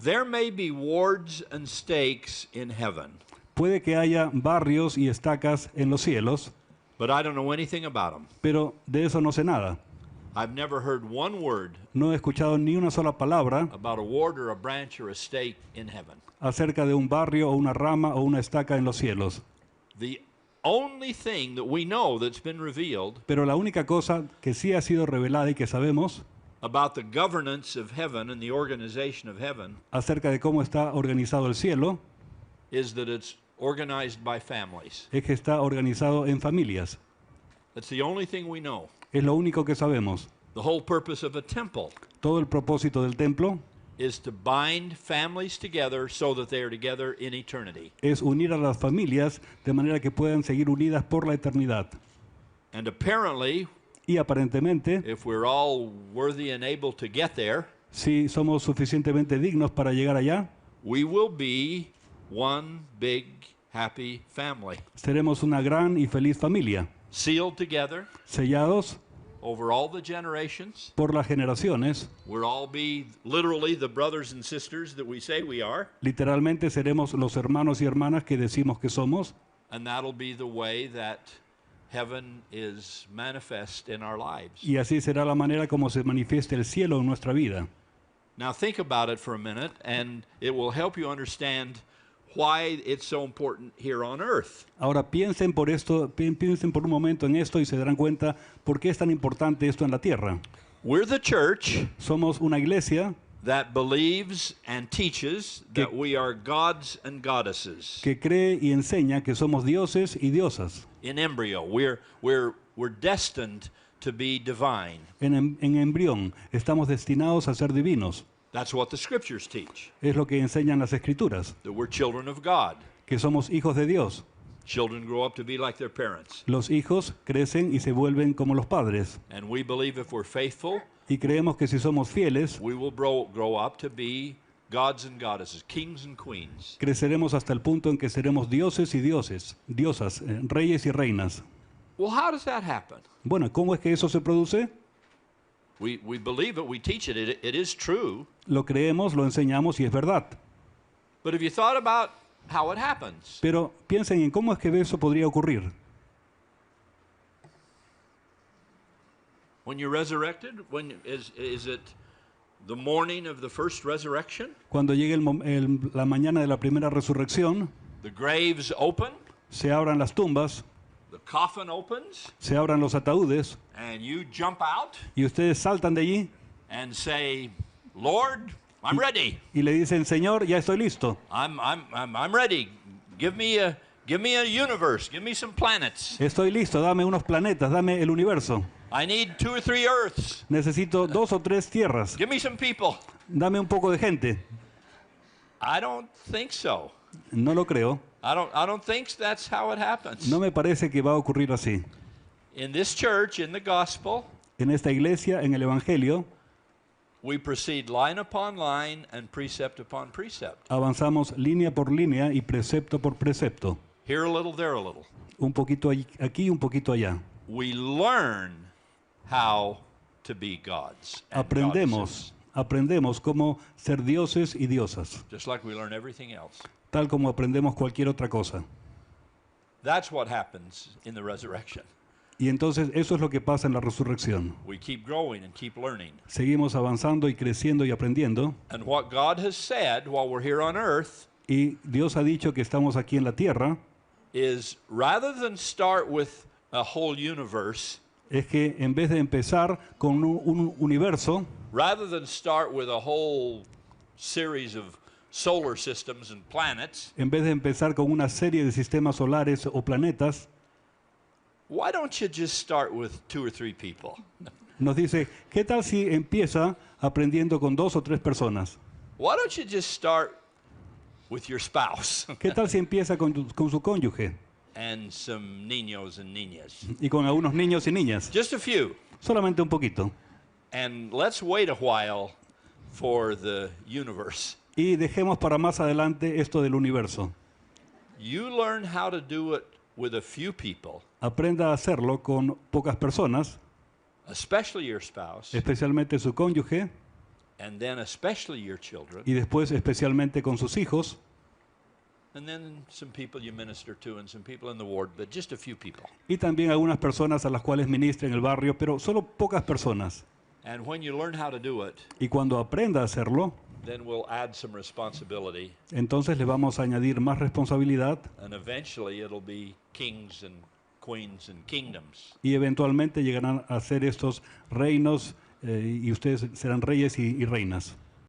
There may be wards and stakes in heaven, Puede que haya barrios y estacas en los cielos, but I don't know anything about them. pero de eso no sé nada. I've never heard one word No he escuchado ni una sola palabra about a ward or a branch or a stake in heaven. acerca de un barrio o una rama o una estaca en los cielos. The only thing that we know that's been revealed Pero la única cosa que sí ha sido revelada y que sabemos about the governance of heaven and the organization of heaven acerca de cómo está organizado el cielo is that it's organized by families. es que está organizado en familias. That's the only thing we know. Es lo único que sabemos. The whole purpose of a temple Todo el propósito del templo is to bind families together so that they are together in eternity. es unir a las familias de manera que puedan seguir unidas por la eternidad. And apparently, Y aparentemente, if we're all worthy and able to get there, si somos suficientemente dignos para llegar allá, we will be one big happy family, seremos una gran y feliz familia, sealed together sellados over all the generations. por las generaciones. We'll all be literally the brothers and sisters that we say we are, Literalmente seremos los hermanos y hermanas que decimos que somos, and that'll be the way that heaven is manifest in our lives. y así será la manera como se manifieste el cielo en nuestra vida. Now think about it for a minute, and it will help you understand why it's so important here on earth. Ahora piensen piensen por un momento en esto y se darán cuenta por qué es tan importante esto en la tierra. We're the church Somos una iglesia that believes and teaches that we are gods and goddesses. que cree y enseña que somos dioses y diosas. In embryo, we're destined to be divine. En embrión estamos destinados a ser divinos. That's what the scriptures teach, Es lo que enseñan las escrituras, that we're children of God. que somos hijos de Dios. Children grow up to be like their parents. Los hijos crecen y se vuelven como los padres. And we believe if we're faithful, Y creemos que si somos fieles, we will grow up to be gods and goddesses, kings and queens. creceremos hasta el punto en que seremos dioses y diosas, reyes y reinas. Well, how does that happen? Bueno, ¿cómo es que eso se produce? We believe it, we teach it, it is true. Lo creemos, lo enseñamos y es verdad. But have you thought about how it happens? Pero piensen en cómo es que eso podría ocurrir. When you're resurrected, is it the morning of the first resurrection? Cuando llegue la mañana de la primera resurrección, The graves open, se abran las tumbas, the coffin opens, se abran los ataúdes and you jump out y ustedes saltan de allí and say, Lord, I'm ready. y le dicen, Señor, ya estoy listo. I'm ready. Give me a universe. Give me some planets. Estoy listo, dame unos planetas, dame el universo. I need 2 or 3 earths. Necesito 2 o 3 tierras. Give me some people. Dame un poco de gente. I don't think so. No lo creo. I don't think that's how it happens. No me parece que va a ocurrir así. In this church, in the gospel, En esta iglesia, en el Evangelio, we proceed line upon line and precept upon precept. avanzamos línea por línea y precepto por precepto. Here a little, there a little. Un poquito aquí, un poquito allá. We learn how to be gods and goddesses, Aprendemos cómo ser dioses y diosas, just like we learn everything else. tal como aprendemos cualquier otra cosa. That's what happens in the resurrection. Y entonces eso es lo que pasa en la resurrección. We keep growing and keep learning. Seguimos avanzando y creciendo y aprendiendo. And what God has said while we're here on earth Y Dios ha dicho que estamos aquí en la tierra, is rather than start with a whole universe, es que en vez de empezar con un universo, rather than start with a whole series of solar systems and planets, en vez de empezar con una serie de sistemas solares o planetas, why don't you just start with 2 or 3 people? nos dice, ¿qué tal si empieza aprendiendo con 2 o 3 personas? Why don't you just start with your spouse ¿Qué tal si empieza con su cónyuge and some niños and niñas? y con algunos niños y niñas? Just a few. Solamente un poquito. And let's wait a while for the universe. Y dejemos para más adelante esto del universo. You learn how to do it with a few people, Aprenda a hacerlo con pocas personas, especially your spouse, especialmente su cónyuge, and then especially your children, y después especialmente con sus hijos, and then some people you minister to and some people in the ward, but just a few people. y también algunas personas a las cuales ministra en el barrio, pero solo pocas personas. And when you learn how to do it, Y cuando aprenda a hacerlo, then we'll add some responsibility, entonces le vamos a añadir más responsabilidad and eventually it'll be kings and queens and kingdoms. y eventualmente llegarán a ser estos reinos y ustedes serán reyes y reinas.